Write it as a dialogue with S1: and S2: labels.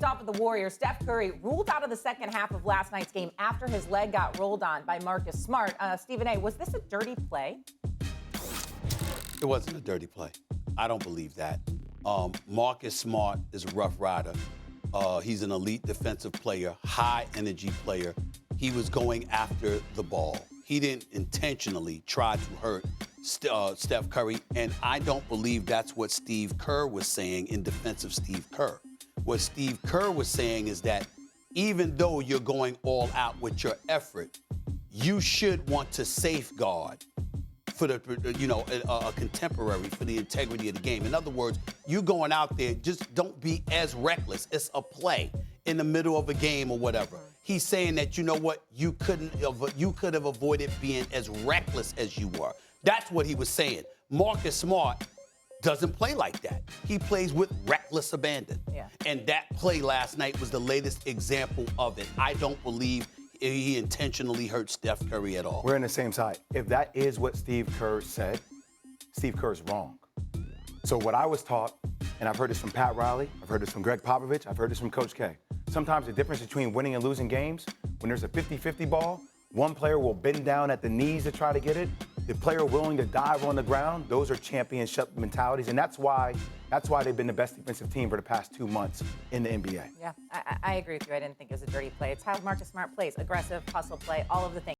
S1: off with the Warriors. Steph Curry ruled out of the second half of last night's game after his leg got rolled on by Marcus Smart. Stephen A., was this a dirty play?
S2: It wasn't a dirty play. I don't believe that. Marcus Smart is a rough rider. He's an elite defensive player, high energy player. He was going after the ball. He didn't intentionally try to hurt Steph Curry, and I don't believe that's what Steve Kerr was saying in defense of Steve Kerr. What Steve Kerr was saying is that even though you're going all out with your effort, you should want to safeguard for a contemporary, for the integrity of the game. In other words, you going out there, just don't be as reckless. It's a play in the middle of a game or whatever. He's saying that, you know what, you could have avoided being as reckless as you were. That's what he was saying. Marcus Smart doesn't play like that. He plays with reckless abandon.
S1: Yeah.
S2: And that play last night was the latest example of it. I don't believe he intentionally hurt Steph Curry at all.
S3: We're on the same side. If that is what Steve Kerr said, Steve Kerr's wrong. So what I was taught, and I've heard this from Pat Riley, I've heard this from Greg Popovich, I've heard this from Coach K. Sometimes the difference between winning and losing games, when there's a 50-50 ball, one player will bend down at the knees to try to get it. The player willing to dive on the ground, those are championship mentalities, and that's why they've been the best defensive team for the past 2 months in the NBA.
S1: Yeah, I agree with you. I didn't think it was a dirty play. It's how Marcus Smart plays. Aggressive, hustle play, all of the things.